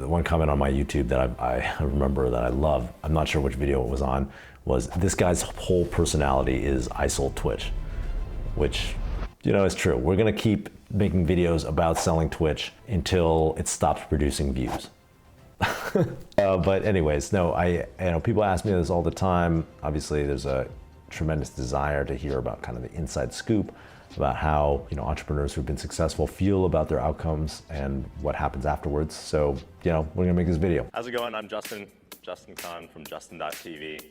one comment on my YouTube that I remember that I love, I'm not sure which video it was on, was this guy's whole personality is I sold Twitch, which, you know, is true. We're gonna keep making videos about selling Twitch until it stops producing views. But anyways, no, people ask me this all the time. Obviously, there's a tremendous desire to hear about kind of the inside scoop about how, you know, entrepreneurs who've been successful feel about their outcomes and what happens afterwards. So, you know, we're gonna make this video. How's it going? I'm Justin Khan from Justin.tv.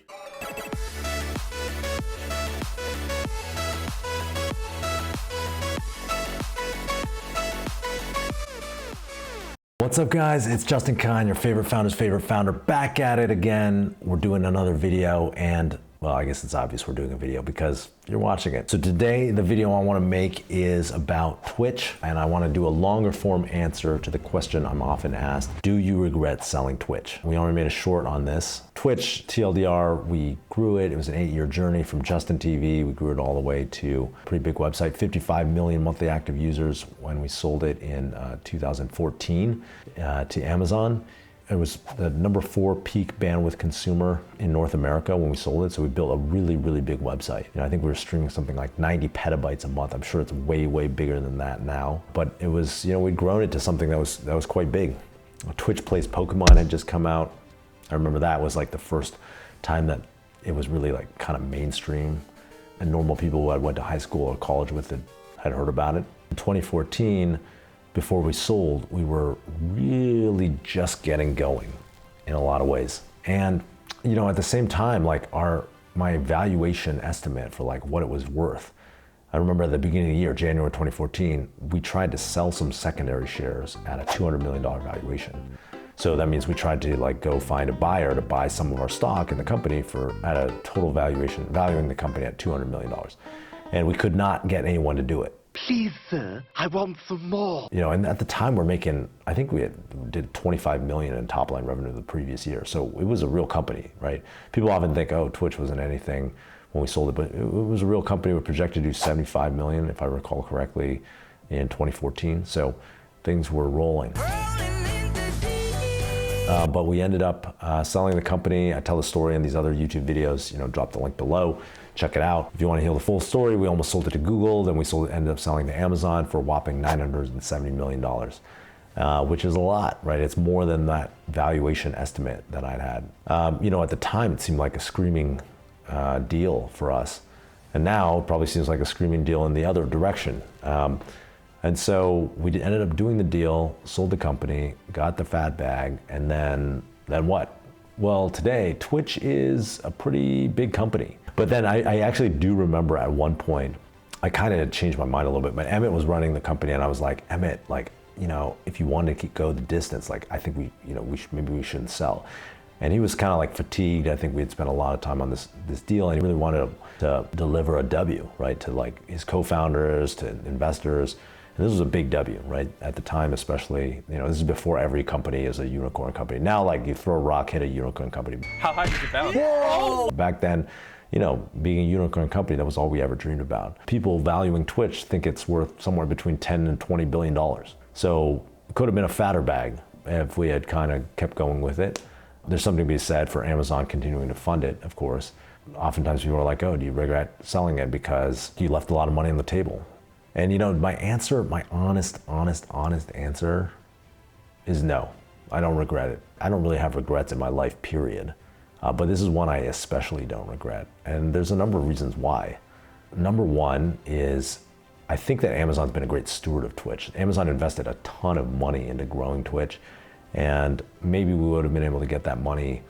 What's up, guys? It's Justin Khan, your favorite founder's favorite founder, back at it again. We're doing another video, and well, I guess it's obvious we're doing a video because you're watching it. So today, the video I want to make is about Twitch, and I want to do a longer form answer to the question I'm often asked: do you regret selling Twitch? We already made a short on this. Twitch, TLDR, we grew it. It was an 8-year journey from Justin TV. We grew it all the way to a pretty big website, 55 million monthly active users when we sold it in 2014 to Amazon. It was the number 4 peak bandwidth consumer in North America when we sold it. So we built a really, really big website. You know, I think we were streaming something like 90 petabytes a month. I'm sure it's way, way bigger than that now. But it was, you know, we'd grown it to something that was quite big. Twitch Plays Pokemon had just come out. I remember that was like the first time that it was really like kind of mainstream, and normal people who I went to high school or college with it had heard about it. In 2014, before we sold, we were really just getting going in a lot of ways. And, you know, at the same time, like my valuation estimate for like what it was worth, I remember at the beginning of the year, January 2014, we tried to sell some secondary shares at a $200 million valuation. So that means we tried to like go find a buyer to buy some of our stock in the company at a total valuation, valuing the company at $200 million. And we could not get anyone to do it. Please, sir, I want some more. You know, and at the time we're making, I think we did 25 million in top line revenue the previous year. So it was a real company, right? People often think, oh, Twitch wasn't anything when we sold it, but it was a real company. We projected to do 75 million, if I recall correctly, in 2014. So things were rolling. But we ended up selling the company. I tell the story in these other YouTube videos, you know, drop the link below. Check it out. If you want to hear the full story, we almost sold it to Google, then we ended up selling to Amazon for a whopping $970 million, which is a lot, right? It's more than that valuation estimate that I'd had. You know, at the time, it seemed like a screaming deal for us. And now it probably seems like a screaming deal in the other direction. And so we ended up doing the deal, sold the company, got the fat bag, and then what? Well, today, Twitch is a pretty big company. But then I actually do remember at one point, I kind of changed my mind a little bit, but Emmett was running the company, and I was like, Emmett, like, you know, if you wanted to go the distance, like, I think maybe we shouldn't sell. And he was kind of like fatigued. I think we had spent a lot of time on this deal, and he really wanted to deliver a W, right, to like his co-founders, to investors. And this was a big W, right? At the time, especially, you know, this is before every company is a unicorn company. Now, like, you throw a rock, hit a unicorn company. How high did you bounce? Whoa! Back then, you know, being a unicorn company, that was all we ever dreamed about. People valuing Twitch think it's worth somewhere between 10 and $20 billion. So it could have been a fatter bag if we had kind of kept going with it. There's something to be said for Amazon continuing to fund it, of course. Oftentimes people are like, oh, do you regret selling it because you left a lot of money on the table? And you know, my answer, my honest answer is no. I don't regret it. I don't really have regrets in my life, period. But this is one I especially don't regret. And there's a number of reasons why. Number one is, I think that Amazon's been a great steward of Twitch. Amazon invested a ton of money into growing Twitch, and maybe we would have been able to get that money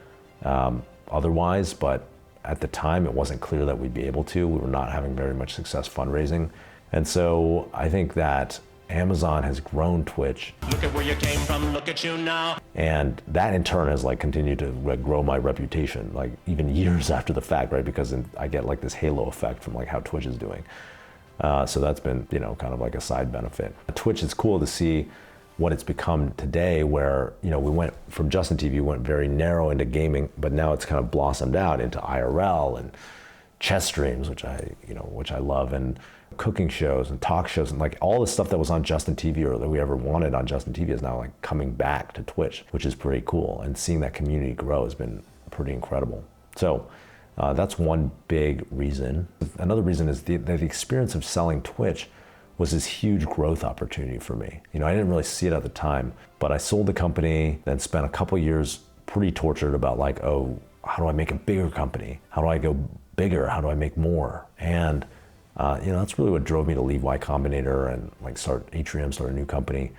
otherwise, but at the time it wasn't clear that we'd be able to. We were not having very much success fundraising. And so I think that Amazon has grown Twitch. Look at where you came from, look at you now. And that in turn has like continued to grow my reputation, like even years after the fact, right? Because I get like this halo effect from like how Twitch is doing. So that's been, you know, kind of like a side benefit. Twitch is cool to see what it's become today, where, you know, we went from Justin TV, went very narrow into gaming, but now it's kind of blossomed out into IRL and chess streams, which I love. And cooking shows and talk shows and like all the stuff that was on Justin TV or that we ever wanted on Justin TV is now like coming back to Twitch, which is pretty cool. And seeing that community grow has been pretty incredible. So that's one big reason. Another reason is the experience of selling Twitch was this huge growth opportunity for me. You know, I didn't really see it at the time, but I sold the company, then spent a couple years pretty tortured about like, oh, how do I make a bigger company? How do I go bigger? How do I make more? And you know, that's really what drove me to leave Y Combinator and like start Atrium, start a new company.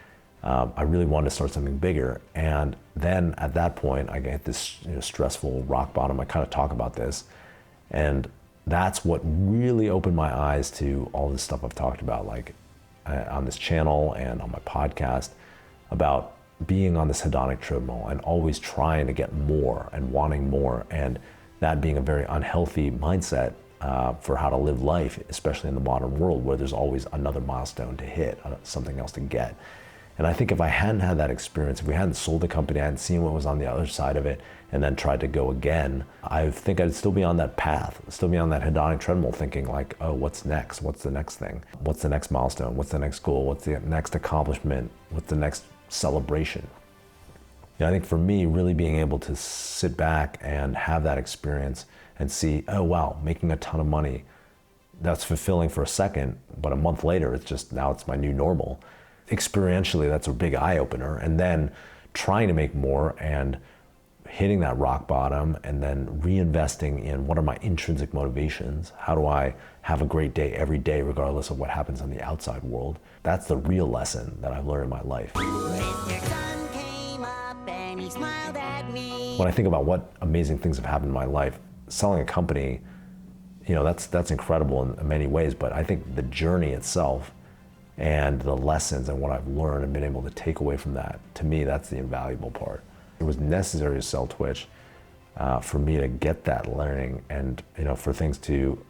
I really wanted to start something bigger. And then at that point, I get this stressful rock bottom. I kind of talk about this. And that's what really opened my eyes to all this stuff I've talked about, like on this channel and on my podcast, about being on this hedonic treadmill and always trying to get more and wanting more. And that being a very unhealthy mindset for how to live life, especially in the modern world where there's always another milestone to hit, something else to get. And I think if I hadn't had that experience, if we hadn't sold the company, I hadn't seen what was on the other side of it, and then tried to go again, I think I'd still be on that path, still be on that hedonic treadmill thinking like, oh, what's next? What's the next thing? What's the next milestone? What's the next goal? What's the next accomplishment? What's the next celebration? You know, I think for me, really being able to sit back and have that experience and see, oh, wow, making a ton of money, that's fulfilling for a second, but a month later, it's just, now it's my new normal. Experientially, that's a big eye opener. And then trying to make more and hitting that rock bottom and then reinvesting in what are my intrinsic motivations? How do I have a great day every day, regardless of what happens in the outside world? That's the real lesson that I've learned in my life. When I think about what amazing things have happened in my life, selling a company, you know, that's incredible in many ways, but I think the journey itself and the lessons and what I've learned and been able to take away from that, to me, that's the invaluable part. It was necessary to sell Twitch for me to get that learning and, you know, for things to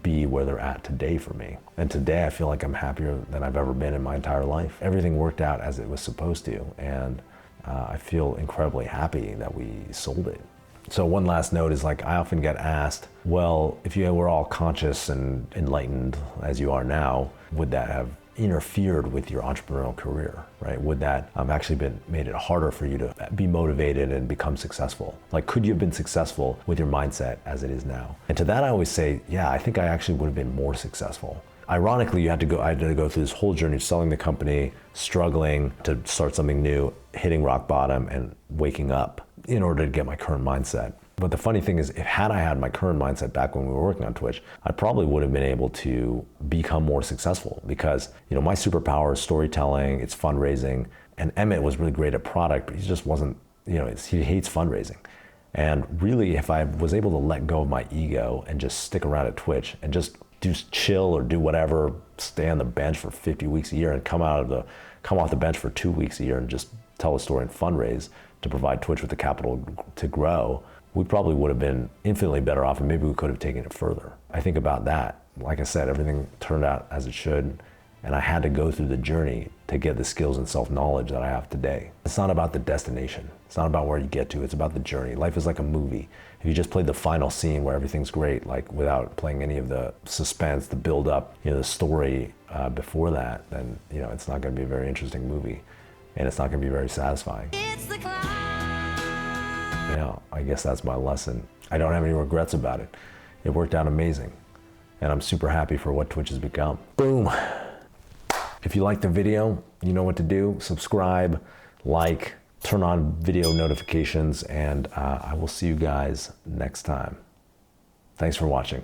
be where they're at today for me. And today I feel like I'm happier than I've ever been in my entire life. Everything worked out as it was supposed to, and I feel incredibly happy that we sold it. So one last note is, like, I often get asked, well, if you were all conscious and enlightened as you are now, would that have interfered with your entrepreneurial career, right? Would that actually made it harder for you to be motivated and become successful? Like, could you have been successful with your mindset as it is now? And to that I always say, yeah, I think I actually would have been more successful. Ironically, I had to go through this whole journey of selling the company, struggling to start something new, hitting rock bottom and waking up in order to get my current mindset. But the funny thing is, had I had my current mindset back when we were working on Twitch, I probably would have been able to become more successful because, you know, my superpower is storytelling, it's fundraising, and Emmett was really great at product, but he just wasn't, you know, he hates fundraising. And really, if I was able to let go of my ego and just stick around at Twitch and just chill or do whatever, stay on the bench for 50 weeks a year and come off the bench for 2 weeks a year and just tell a story and fundraise to provide Twitch with the capital to grow, we probably would have been infinitely better off, and maybe we could have taken it further. I think about that. Like I said, everything turned out as it should, and I had to go through the journey to get the skills and self-knowledge that I have today. It's not about the destination. It's not about where you get to. It's about the journey. Life is like a movie. If you just played the final scene where everything's great, like without playing any of the suspense, the build up, you know, the story before that, then, you know, it's not going to be a very interesting movie, and it's not going to be very satisfying. You know, I guess that's my lesson. I don't have any regrets about it. It worked out amazing, and I'm super happy for what Twitch has become. Boom. If you liked the video, you know what to do. Subscribe, like, turn on video notifications, and I will see you guys next time. Thanks for watching.